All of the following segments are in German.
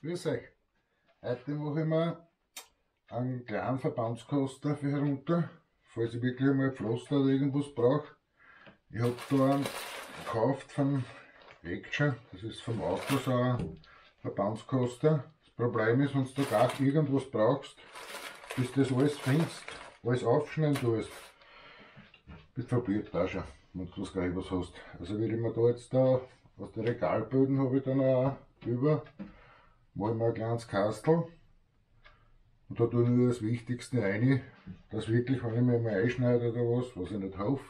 Grüß euch. Heute mache ich mir einen kleinen Verbandskasten für herunter, falls ich wirklich einmal Pflaster oder irgendwas brauche. Ich habe da einen gekauft von Werkstatt, das ist vom Auto so ein Verbandskasten. Das Problem ist, wenn du da gar irgendwas brauchst, bis du das alles findest, alles aufschneiden tust, bist du verblüht da schon, wenn du was gleich was hast. Also wie ich mir da jetzt da aus den Regalböden habe ich dann auch über, mache ich mir ein kleines Kastel und da tue ich nur das Wichtigste rein, dass wirklich, wenn ich mir mal einschneide oder was ich nicht hoffe,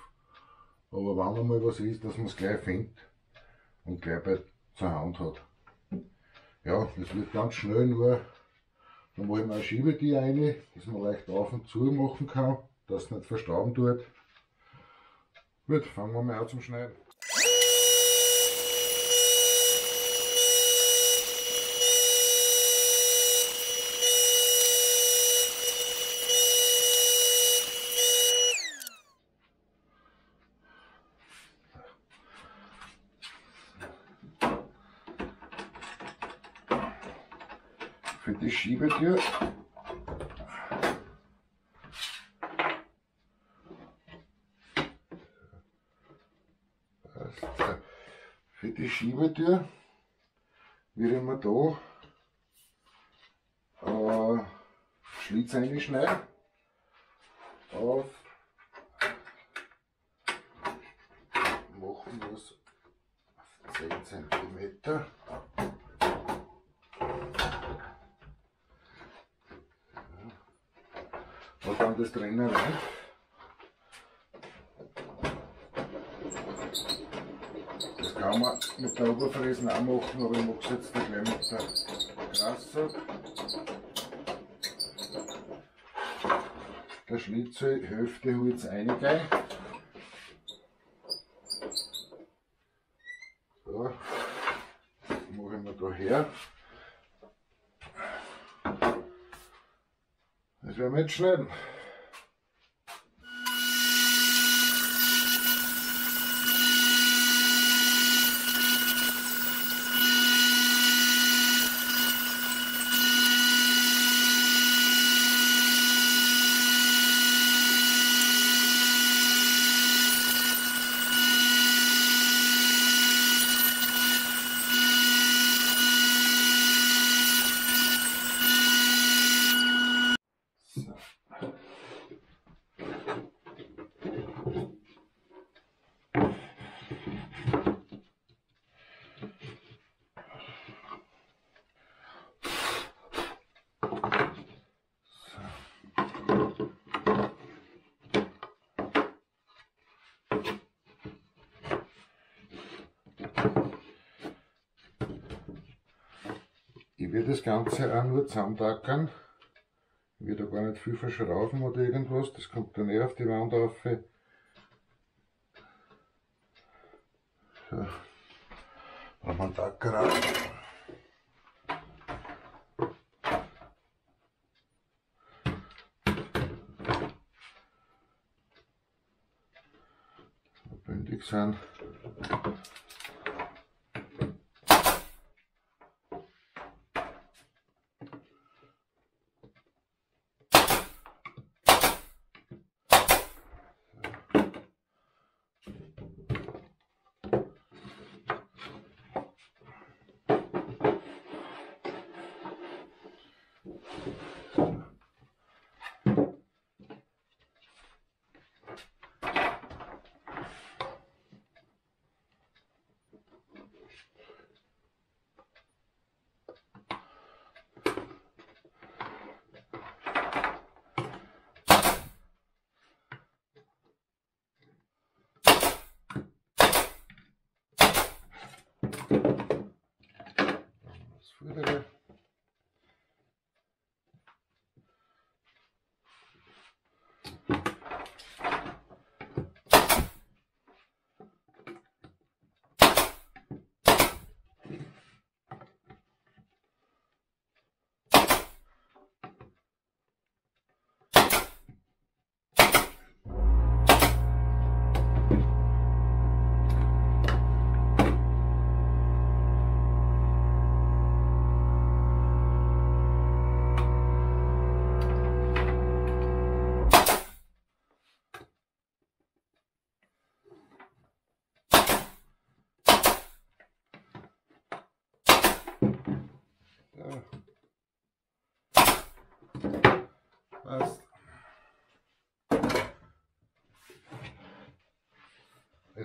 aber wenn einmal was ist, dass man es gleich findet und gleich bei zur Hand hat. Ja, das wird ganz schnell, nur dann mache ich mir eine Schiebetür rein, dass man leicht auf und zu machen kann, dass es nicht verstauben tut. Gut, fangen wir mal an zum Schneiden. Für die Schiebetür würde man da Schlitz reinschneiden auf, machen wir es auf 10 cm. Und dann das drinnen rein. Das kann man mit der Oberfräsen auch machen, aber ich mache es jetzt gleich mit der Kreis. Der Schlitzel Hälfte Holz reingehen. So, das mache ich mir da her. Das werden wir jetzt schneiden. Ich werde das Ganze auch nur zusammentackern. Ich werde da gar nicht viel verschrauben oder irgendwas, das kommt dann auf die Wand rauf. So, brauchen wir einen Tacker auch. So bündig sind.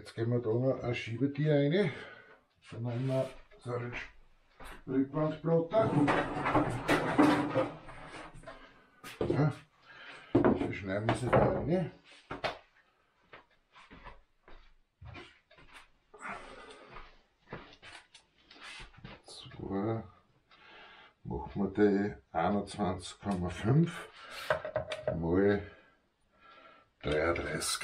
Jetzt geben wir da noch ein Schiebetier rein. Dann nehmen wir so einen Rückwandsplotter. Ja, so schneiden wir sie da rein. So machen wir die 21,5 mal 33.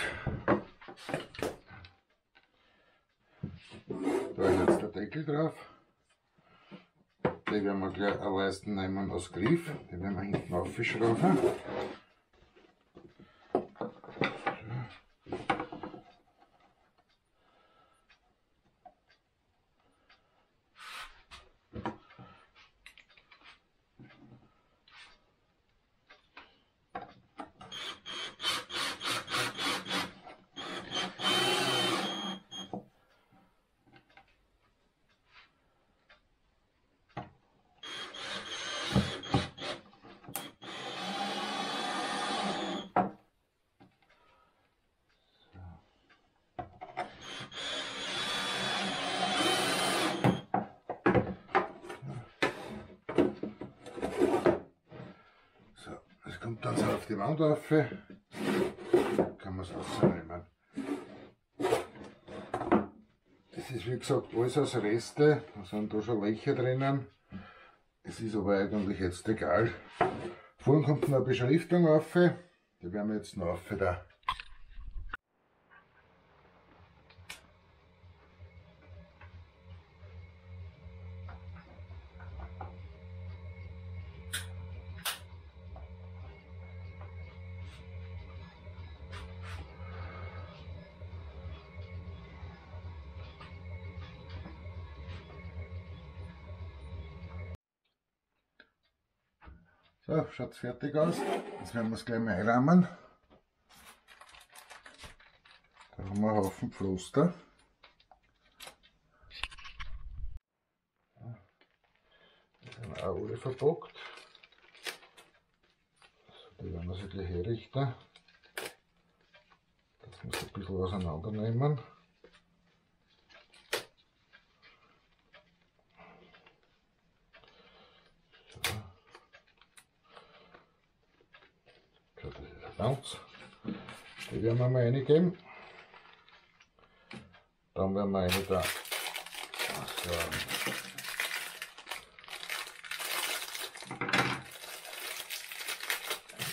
Da ist jetzt der Deckel drauf. Die werden wir gleich am meisten nehmen als Griff. Den werden wir hinten aufschrauben. Kommt dann so auf die Wand rauf, kann man es rausnehmen. Das ist wie gesagt alles aus Reste, da sind da schon Löcher drinnen. Es ist aber eigentlich jetzt egal. Vorne kommt noch eine Beschriftung rauf, die werden wir jetzt noch rauf da. So, schaut es fertig aus. Jetzt werden wir es gleich mal einrahmen. Da haben wir einen Haufen Pflaster. Die sind auch alle verpackt. So, die werden wir sich gleich herrichten. Dass wir es ein bisschen auseinandernehmen. Die werden wir mal reingeben. Dann werden wir eine da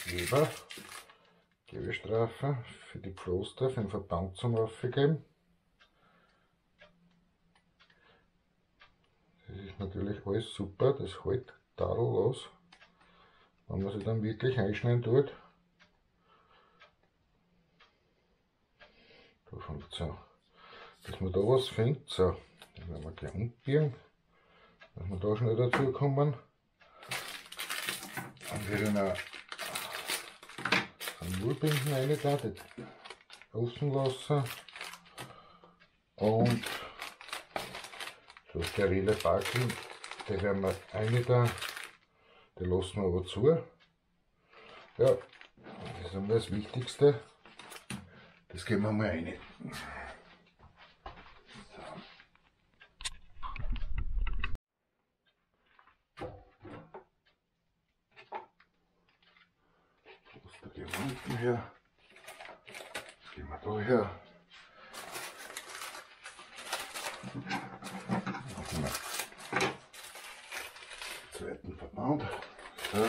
Kleber, Gewestrafe für die Pflaster, für den Verband zum Raufgeben. Das ist natürlich alles super, das hält tadellos, wenn man sie dann wirklich einschneiden tut. Da fängt so, dass man da was findet. So, dann werden wir gleich umbiegen, dass wir da schnell dazu kommen. Dann werde ich noch einen Nullbinden rein da, die außen lassen. Und so sterile Backen, die werden wir rein da, die lassen wir aber zu. Ja, das ist einmal das Wichtigste. Das geben wir mal rein. Da gehen wir unten her. Das gehen wir da her. Machen wir den zweiten Verband. So.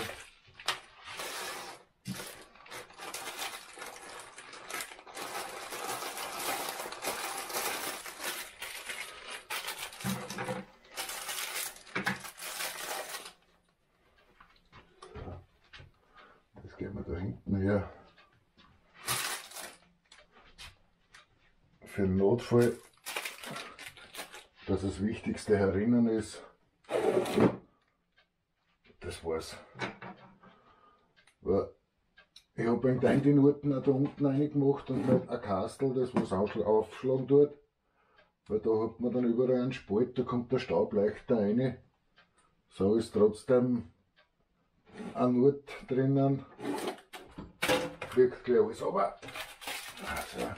Gehen wir da hinten her. Für den Notfall, dass das Wichtigste herinnen ist, das war's. Weil ich habe beim Teinklinurten auch da unten reingemacht und nicht ein Kastel, das was aufschlagen tut, weil da hat man dann überall einen Spalt, da kommt der Staub leichter rein. So ist trotzdem ein Nut drinnen, fliegt gleich alles runter. Also.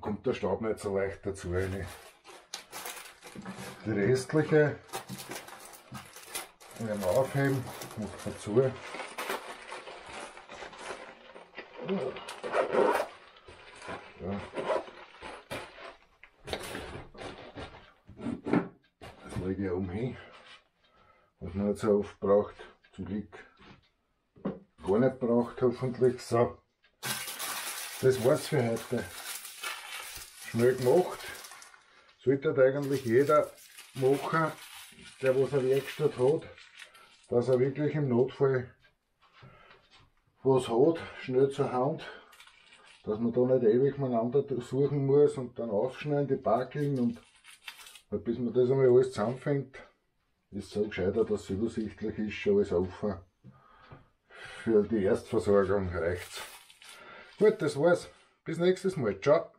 kommt der Staub nicht so leicht dazu rein. Die restliche werden wir aufheben, noch dazu. Ja. Das lege ich oben hin, was man nicht so oft braucht, zum Glück gar nicht braucht hoffentlich. So, das war's für heute. Schnell gemacht, sollte eigentlich jeder machen, der was eine Werkstatt hat, dass er wirklich im Notfall was hat, schnell zur Hand, dass man da nicht ewig miteinander suchen muss und dann aufschneiden, die Bakeln, und bis man das einmal alles zusammenfängt, ist es so gescheiter, dass es übersichtlich ist, schon alles offen. Für die Erstversorgung reicht's. Gut, das war's. Bis nächstes Mal. Ciao.